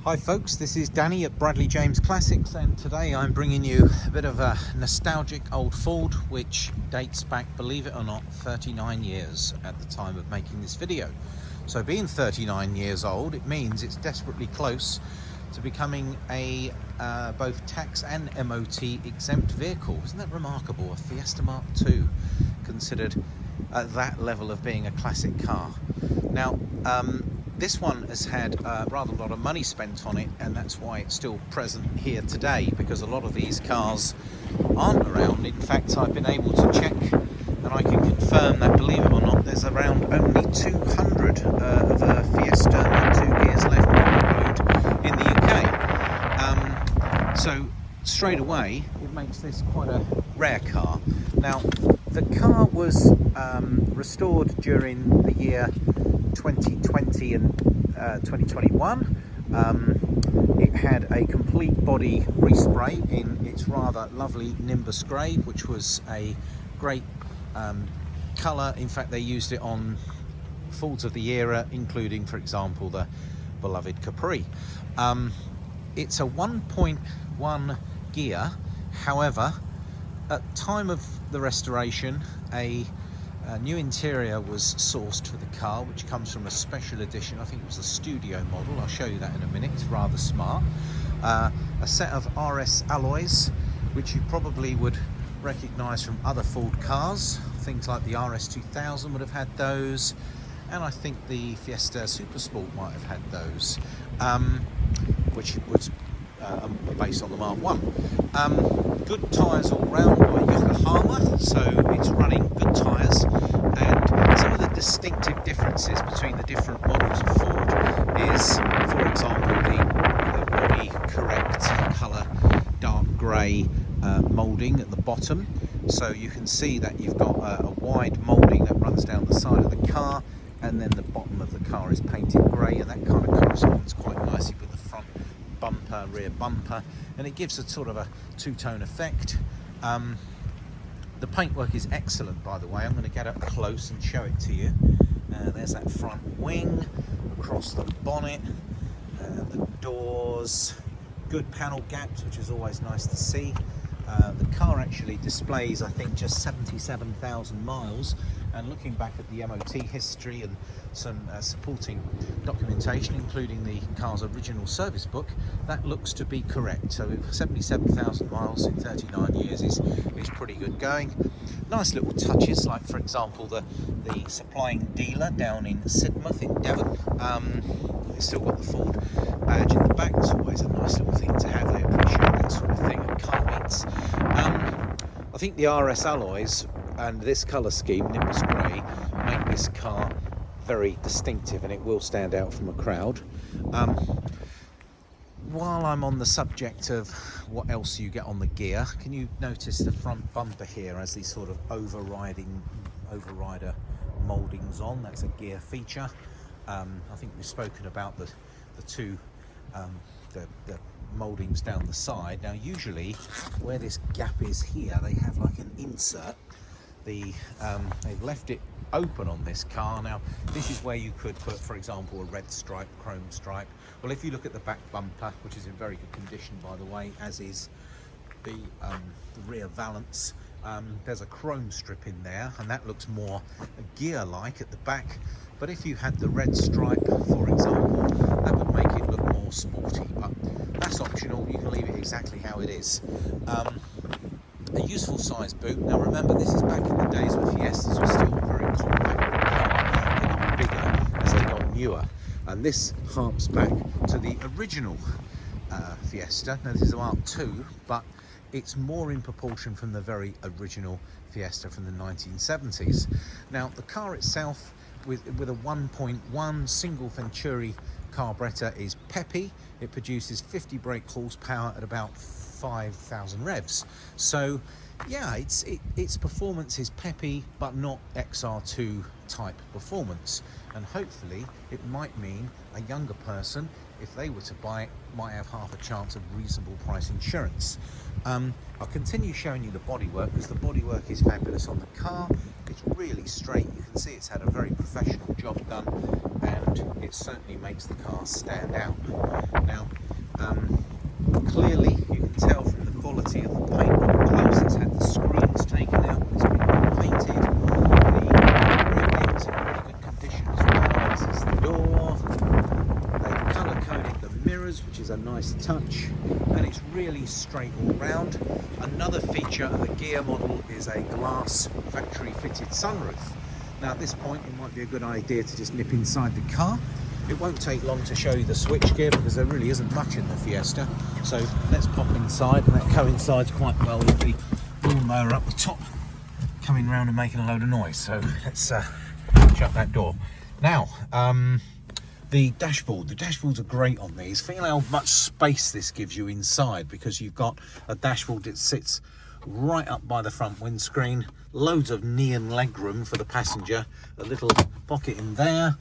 Hi folks, this is Danny at Bradley James Classics, and today I'm bringing you a bit of a nostalgic old Ford which dates back, believe it or not, 39 years at the time of making this video. So being 39 years old, it means it's desperately close to becoming a both tax and MOT exempt vehicle. Isn't that remarkable? A Fiesta Mark II considered at that level of being a classic car. Now, this one has had rather a lot of money spent on it, and that's why it's still present here today, because a lot of these cars aren't around. In fact, I've been able to check and I can confirm that, believe it or not, there's around only 200 of a Fiesta Mark II Ghias left on the road in the UK. So straight away it makes this quite a rare car. Now, the car was restored during the year 2020 and 2021. It had a complete body respray in its rather lovely Nimbus Grey, which was a great colour. In fact, they used it on Fords of the era, including, for example, the beloved Capri. It's a 1.1 Ghia. However, at time of the restoration, a new interior was sourced for the car, which comes from a special edition. I think it was a studio model. I'll show you that in a minute. It's rather smart. A set of RS alloys, which you probably would recognise from other Ford cars. Things like the RS 2000 would have had those, and I think the Fiesta Super Sport might have had those, which was based on the Mark 1. Good tyres all round by Yokohama, so it's running good tyres. And some of the distinctive differences between the different models of Ford is, for example, the body correct colour dark grey moulding at the bottom. So you can see that you've got a wide moulding that runs down the side of the car, and then the bottom of the car is painted grey, and that kind of corresponds quite nicely with the front bumper, rear bumper, and it gives a sort of a two-tone effect. The paintwork is excellent, by the way. I'm going to get up close and show it to you. There's that front wing, across the bonnet, the doors, good panel gaps, which is always nice to see. The car actually displays, I think, just 77,000 miles, and looking back at the MOT history and some supporting documentation, including the car's original service book, that looks to be correct. So 77,000 miles in 39 years is pretty good going. Nice little touches, like, for example, the supplying dealer down in Sidmouth in Devon. It's still got the Ford badge in the back. It's always a nice little thing to have. They appreciate that sort of thing at car meets. I think the RS alloys and this colour scheme, Nimbus Grey, make this car very distinctive, and it will stand out from a crowd. While I'm on the subject of what else you get on the Ghia, can you notice the front bumper here has these sort of overrider mouldings on? That's a Ghia feature. I think we've spoken about the two the mouldings down the side. Now, usually where this gap is here, they have like an insert. They've left it open on this car. Now, this is where you could put, for example, a red stripe, chrome stripe. Well, if you look at the back bumper, which is in very good condition, by the way, as is the rear valance, there's a chrome strip in there, and that looks more Ghia-like at the back. But if you had the red stripe, for example, that would make it look more sporty. But that's optional. You can leave it exactly how it is. A useful size boot. Now, remember, this is back in the days where Fiestas were still a very compact car. They got bigger as they got newer, and this harps back to the original Fiesta. Now, this is a Mark II, but it's more in proportion from the very original Fiesta from the 1970s. Now, the car itself, with a 1.1 single Venturi carburetor, is peppy. It produces 50 brake horsepower at about 5,000 revs. So yeah, its performance is peppy, but not XR2 type performance, and hopefully it might mean a younger person, if they were to buy it, might have half a chance of reasonable price insurance. I'll continue showing you the bodywork, because the bodywork is fabulous on the car. It's really straight. You can see it's had a very professional job done, and it certainly makes the car stand out. Now, clearly you can tell from the quality of the paint up close, it's had the screens taken out, it's been painted. The rear end's in really good condition as well. This is the door. They've colour coded the mirrors, which is a nice touch, and it's really straight all round. Another feature of the Ghia model is a glass factory fitted sunroof. Now at this point it might be a good idea to just nip inside the car. It won't take long to show you the switchgear because there really isn't much in the Fiesta. So let's pop inside, and that coincides quite well with the lawnmower up the top coming round and making a load of noise. So let's shut that door. Now, the dashboard. The dashboards are great on these. Feel how much space this gives you inside, because you've got a dashboard that sits right up by the front windscreen, loads of neon legroom for the passenger, a little pocket in there.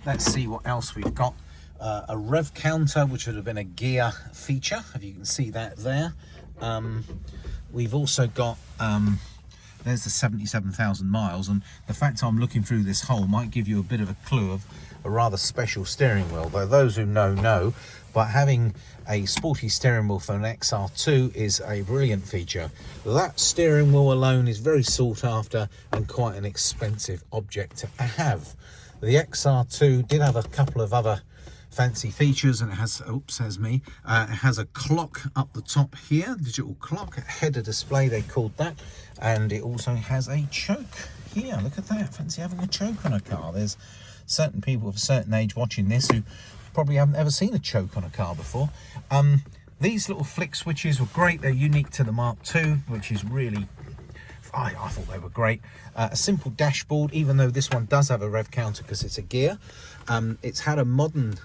Let's see what else we've got. A rev counter, which would have been a Ghia feature, if you can see that there. We've also got there's the 77,000 miles, and the fact I'm looking through this hole might give you a bit of a clue of a rather special steering wheel, though those who know, but having a sporty steering wheel for an XR2 is a brilliant feature. That steering wheel alone is very sought after and quite an expensive object to have. The XR2 did have a couple of other fancy features, and it has, it has a clock up the top here, digital clock, a header display they called that, and it also has a choke here. Look at that, fancy having a choke on a car. There's certain people of a certain age watching this who probably haven't ever seen a choke on a car before. These little flick switches were great. They're unique to the Mark II, which is really, I thought they were great. A simple dashboard, even though this one does have a rev counter because it's a Ghia. It's had a modern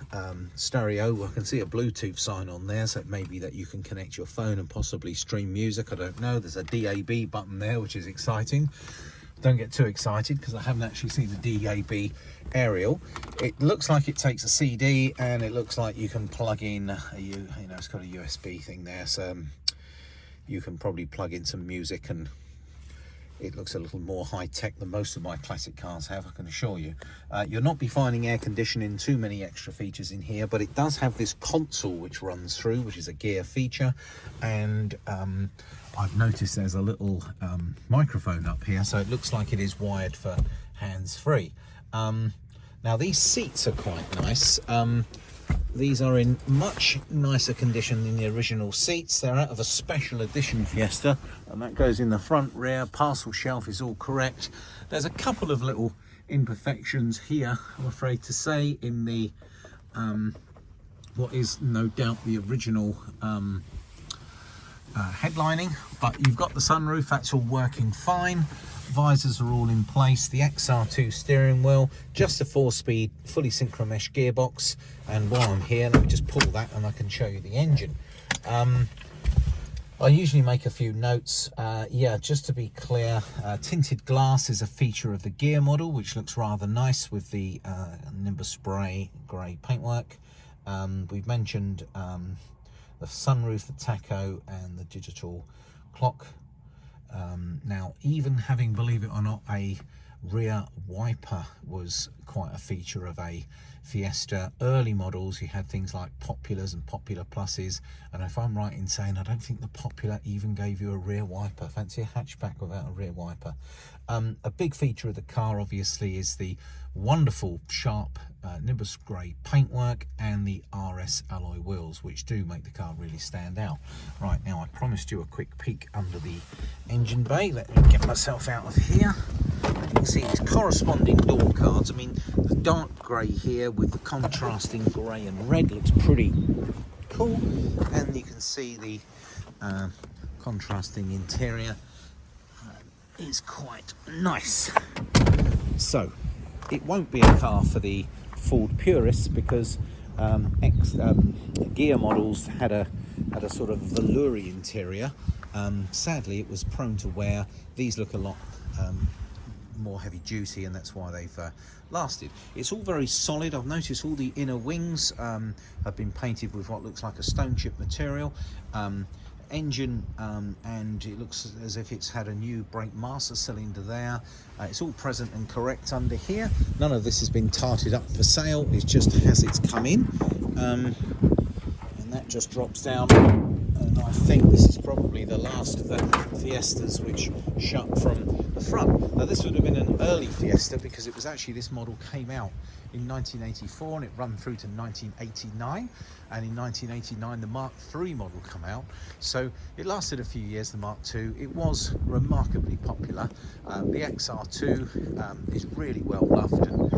stereo. I can see a Bluetooth sign on there, so it may be that you can connect your phone and possibly stream music. I don't know. There's a DAB button there, which is exciting. Don't get too excited because I haven't actually seen the DAB aerial. It looks like it takes a CD, and it looks like you can plug in it's got a USB thing there, so you can probably plug in some music, and it looks a little more high-tech than most of my classic cars have, I can assure you. You'll not be finding air conditioning, too many extra features in here, but it does have this console which runs through, which is a Ghia feature, and I've noticed there's a little microphone up here, so it looks like it is wired for hands-free. Now these seats are quite nice. These are in much nicer condition than the original seats. They're out of a special edition Fiesta, and that goes in the front, rear. Parcel shelf is all correct. There's a couple of little imperfections here, I'm afraid to say, in the what is no doubt the original headlining, but you've got the sunroof, that's all working fine. Visors are all in place. The XR2 steering wheel, just a 4-speed fully synchro mesh gearbox, and while I'm here, let me just pull that and I can show you the engine. I usually make a few notes. Yeah, just to be clear, tinted glass is a feature of the Ghia model, which looks rather nice with the Nimbus spray grey paintwork. We've mentioned the sunroof, the tacho, and the digital clock. Now, even having, believe it or not, a rear wiper was quite a feature of a Fiesta. Early models, you had things like Populars and Popular Pluses, and if I'm right in saying, I don't think the Popular even gave you a rear wiper. Fancy a hatchback without a rear wiper. A big feature of the car, obviously, is the wonderful sharp Nimbus grey paintwork and the RS alloy wheels, which do make the car really stand out. Right, now I promised you a quick peek under the engine bay. Let me get myself out of here. You can see these corresponding door cards. I mean, the dark grey here with the contrasting grey and red looks pretty cool, and you can see the contrasting interior is quite nice. So it won't be a car for the Ford purists, because Ghia models had a sort of velour interior. Sadly, it was prone to wear. These look a lot more heavy duty, and that's why they've lasted. It's all very solid. I've noticed all the inner wings have been painted with what looks like a stone chip material. engine, and it looks as if it's had a new brake master cylinder there. It's all present and correct under here. None of this has been tarted up for sale, it's just as it's come in. And that just drops down, and I think this is probably the last of the Fiestas which shut from the front. Now this would have been an early Fiesta, because it was actually, this model came out in 1984 and it ran through to 1989, and in 1989 the Mark III model came out, so it lasted a few years, the Mark II. It was remarkably popular. The XR2 is really well loved, and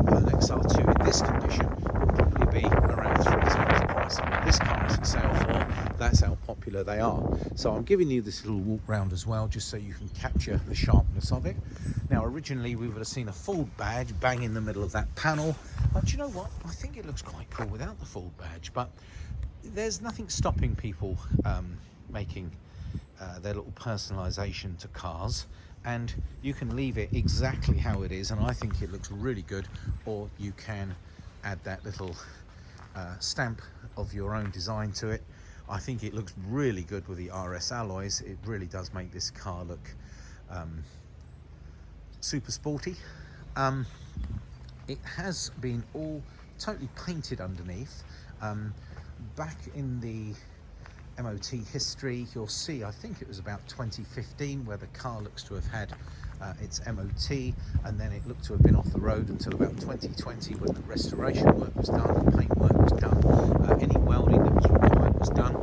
an XR2 in this condition would probably be around 3 times the price of what this car is for sale for. That's how popular they are. So I'm giving you this little walk round as well, just so you can capture the sharpness of it. Now originally we would have seen a Ford badge bang in the middle of that panel, but do you know what, I think it looks quite cool without the Ford badge. But there's nothing stopping people making their little personalisation to cars, and you can leave it exactly how it is, and I think it looks really good, or you can add that little stamp of your own design to it. I think it looks really good with the RS alloys. It really does make this car look super sporty. It has been all totally painted underneath. Back in the MOT history, you'll see, I think it was about 2015 where the car looks to have had its MOT, and then it looked to have been off the road until about 2020 when the restoration work was done, the paint work was done, any welding that was required was done,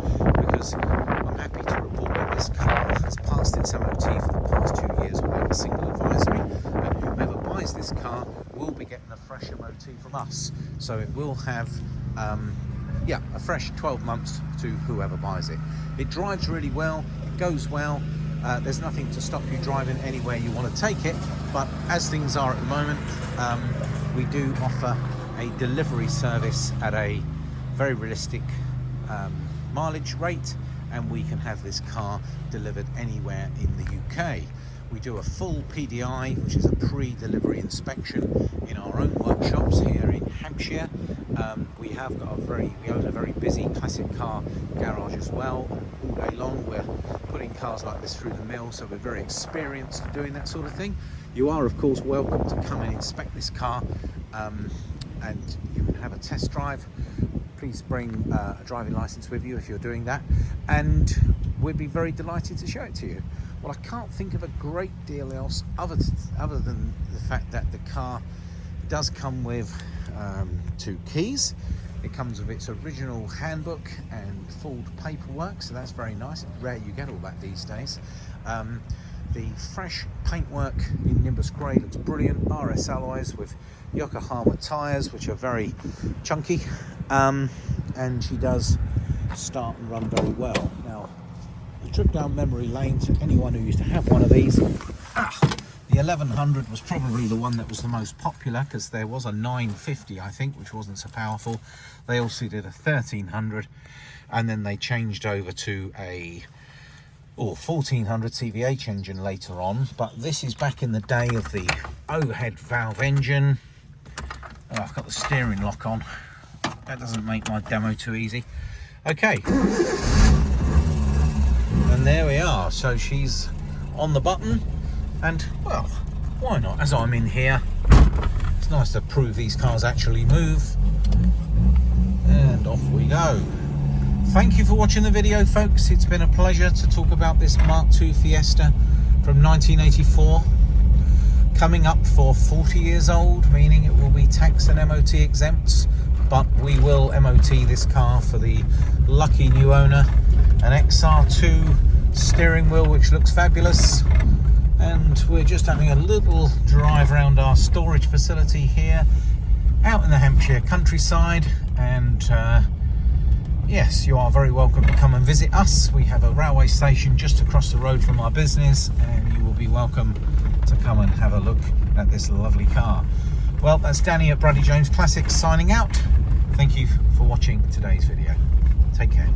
because I'm happy to report that this car has passed its MOT for the past 2 years without a single advisory, and whoever buys this car will be getting a fresh MOT from us. So it will have a fresh 12 months to whoever buys it. It drives really well, it goes well. There's nothing to stop you driving anywhere you want to take it, but as things are at the moment, we do offer a delivery service at a very realistic mileage rate, and we can have this car delivered anywhere in the UK. We do a full PDI, which is a pre-delivery inspection, in our own workshops here in Hampshire. We own a very busy classic car garage as well. All day long we're putting cars like this through the mill, so we're very experienced at doing that sort of thing. You are of course welcome to come and inspect this car, and you can have a test drive. Please bring a driving license with you if you're doing that, and we'd be very delighted to show it to you. Well, I can't think of a great deal else other than the fact that the car does come with 2 keys. It comes with its original handbook and full paperwork, so that's very nice. It's rare you get all that these days. The fresh paintwork in Nimbus Grey looks brilliant. RS alloys with Yokohama tyres, which are very chunky, and she does start and run very well. Now, a trip down memory lane to anyone who used to have one of these. The 1100 was probably the one that was the most popular, because there was a 950, I think, which wasn't so powerful. They also did a 1300, and then they changed over to a 1400 CVH engine later on. But this is back in the day of the overhead valve engine. Oh, I've got the steering lock on. That doesn't make my demo too easy. Okay. And there we are. So she's on the button. And, well, why not? As I'm in here, it's nice to prove these cars actually move. And off we go. Thank you for watching the video, folks. It's been a pleasure to talk about this Mark II Fiesta from 1984. Coming up for 40 years old, meaning it will be tax and MOT exempts. But we will MOT this car for the lucky new owner. An XR2 steering wheel, which looks fabulous. And we're just having a little drive around our storage facility here out in the Hampshire countryside, and yes, you are very welcome to come and visit us. We have a railway station just across the road from our business, and you will be welcome to come and have a look at this lovely car. Well, that's Danny at Bradley Jones Classics signing out. Thank you for watching today's video. Take care.